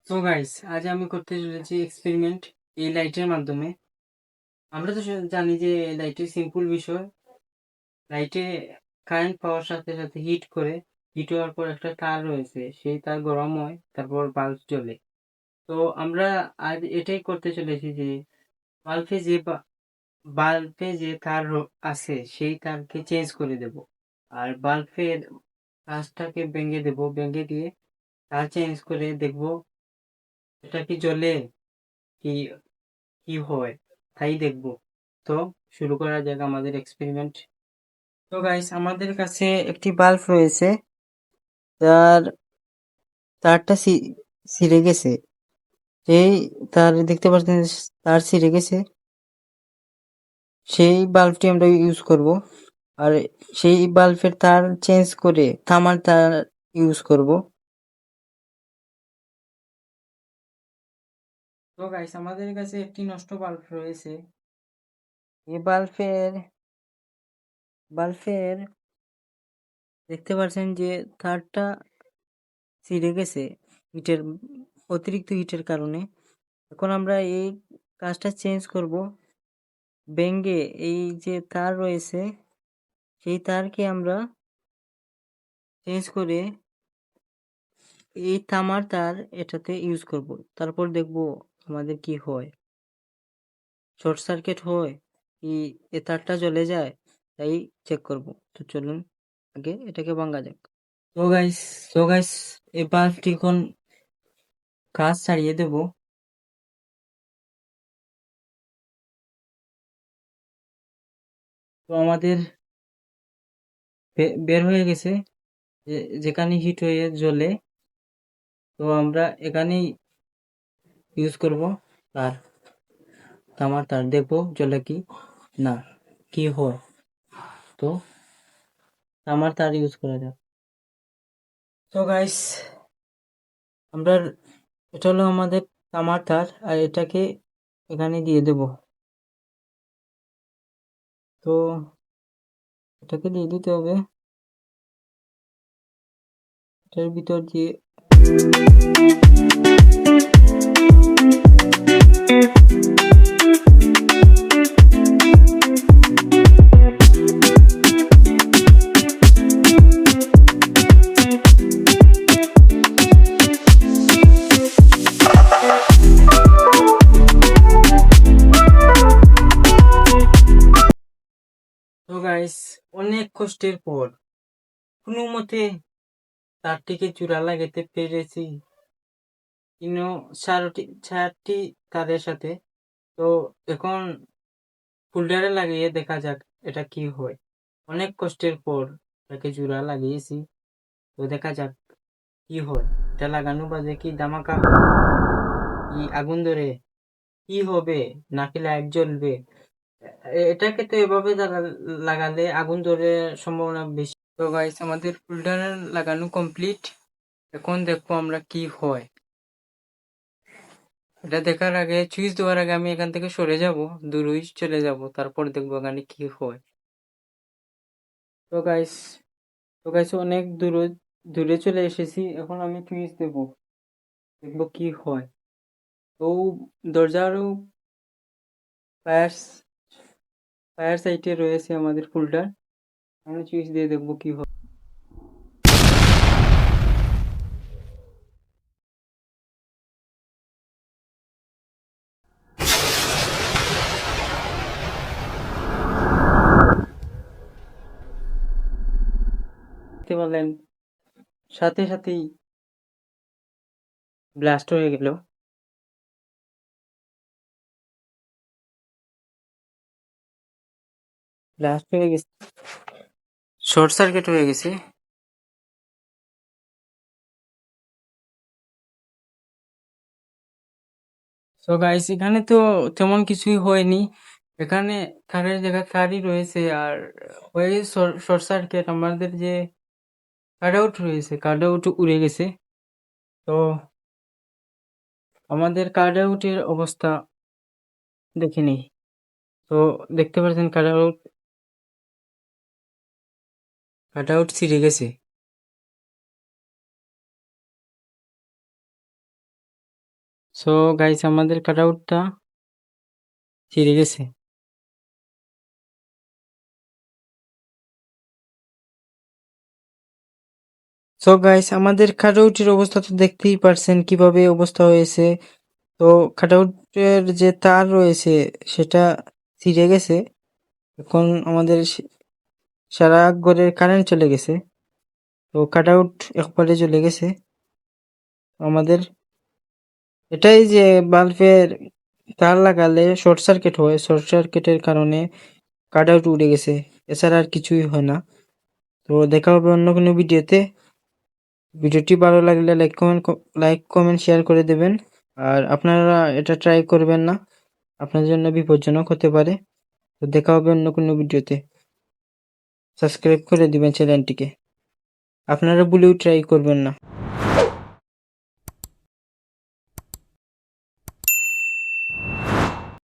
তো গাইস, আজ আমি করতে চলেছি এক্সপেরিমেন্ট এই লাইটের মাধ্যমে। আমরা তো জানি যে লাইটের সিম্পল বিষয়। লাইটে কারেন্ট পাওয়ার সাথে সাথে হিট হওয়ার পর একটা তার রয়েছে, সেই তার গরম হয়, তারপর বাল্ব জ্বলে। তো আমরা আজ এটাই করতে চলেছি যে বাল্বে যে বাল্বে যে তার আছে সেই তারকে চেঞ্জ করে দেব, আর বাল্বের কাঁচটাকে ভেঙে দেব, ভেঙে দিয়ে তার চেঞ্জ করে দেখব এটা কি জ্বলে, কি কি হয়, তাই দেখবো। তো শুরু করা যাক আমাদের এক্সপেরিমেন্ট। তো গাইস, আমাদের কাছে একটি বাল্ব রয়েছে, তার তারটা ছিঁড়ে গেছে। সেই তার দেখতে পাচ্ছেন, তার ছিঁড়ে গেছে। সেই বাল্বটি আমরা ইউজ করব, আর সেই বাল্বের তার চেঞ্জ করে তামার তার ইউজ করব। তো গাইস, আমাদের কাছে একটি নষ্ট বাল্ব রয়েছে। এই বাল্বের দেখতে পাচ্ছেন যে তারটা ছিঁড়ে গেছে হিটের, অতিরিক্ত হিটের কারণে। এখন আমরা এই কাজটা চেঞ্জ করব, ভেঙে এই যে তার রয়েছে সেই তারকে আমরা চেঞ্জ করে এই তামার তার এটাতে ইউজ করব। তারপর দেখব আমাদের কি হয়, শর্ট সার্কিট হয় কি এ তারটা জ্বলে যায়, তাই চেক করব। তো চলুন আগে এটাকে ভাঙা যাক। তো গাইস তো গাইস এই বাল্বটি এখন কাজ ছাড়িয়ে দেব। তো আমাদের বের হয়ে গেছে, যেখানে হিট হয়ে জ্বলে। তো আমরা এখানেই ইউজ করব তার, তামার তার, দেখবো জ্বলে কি না, কি হয়। তো তামার তার ইউজ করা যাক। তো গাইস, আমরা এটা হলো আমাদের তামার তার, আর এটাকে এখানে দিয়ে দেব। তো এটাকে দিয়ে দিতে হবে এটার ভিতর দিয়ে। তো গাইস, অনেক কষ্টের পর কোনো মতে তারটিকে চূড়া লাগাতে পেরেছি, কিন্তু চারটি তারের সাথে। তো এখন ফোল্ডারে লাগিয়ে দেখা যাক এটা কি হয়। অনেক কষ্টের পর এটাকে জোড়া লাগিয়েছি, তো দেখা যাক কি হয়। এটা লাগানো বাজে কি ধামাকা, কি আগুন ধরে, কি হবে, নাকি লাইট জ্বলবে। এটাকে তো এভাবে লাগালে আগুন ধরে সম্ভাবনা বেশি। তো গাইস, আমাদের ফোল্ডার লাগানো কমপ্লিট। এখন দেখবো আমরা কি হয়। এটা দেখার আগে, সুইচ দেওয়ার আগে আমি এখান থেকে সরে যাব, দূরই চলে যাব, তারপর দেখবো এখানে কি হয়। তো গাইস তো গাইস অনেক দূরে দূরে চলে এসেছি। এখন আমি সুইচ দেবো, দেখবো কি হয়। তো দরজারও ফায়ার ফায়ার সাইটে রয়েছে আমাদের ফোল্ডার। আমি সুইচ দিয়ে দেখবো কি হয়। দেখতে পারলেন সাথে সাথেই ব্লাস্ট হয়ে গেল। ব্লাস্ট হয়ে গেছে, শর্ট সার্কিট হয়ে গেছে। তো গাইস, এখানে তো তেমন কিছুই হয়নি। এখানে তারের জায়গায় তারই রয়েছে, আর ওই শর্ট সার্কিট আমাদের যে কাট আউট রয়েছে, কাট আউট উড়ে গেছে। তো আমাদের কাট আউটের অবস্থা দেখে নিই। তো দেখতে পাচ্ছেন কাট আউট ছিঁড়ে গেছে। সো গাইস আমাদের কাটআউটটা ছিঁড়ে গেছে। সো গাইস আমাদের কাটআউটের অবস্থা তো দেখতেই পারছেন কিভাবে অবস্থা হয়েছে। তো কাটআউটের যে তার রয়েছে সেটা ছিঁড়ে গেছে। এখন আমাদের সারা ঘরের কারেন্ট চলে গেছে। তো কাটআউট একবারে চলে গেছে। আমাদের এটাই যে বাল্বের তার লাগালে শর্ট সার্কিট হয়, শর্ট সার্কিটের কারণে কাটআউট উড়ে গেছে, এছাড়া আর কিছুই হয় না। তো দেখা হবে অন্য কোনো ভিডিওতে। ভিডিওটি ভালো লাগলে লাইক কমেন্ট শেয়ার করে দেবেন। আর আপনারা এটা ট্রাই করবেন না, আপনার জন্য বিপজ্জনক হতে পারে। তো দেখা হবে অন্য কোনো ভিডিওতে। সাবস্ক্রাইব করে দিবেন চ্যানেলটিকে, আপনারা ভুলেও ট্রাই করবেন না।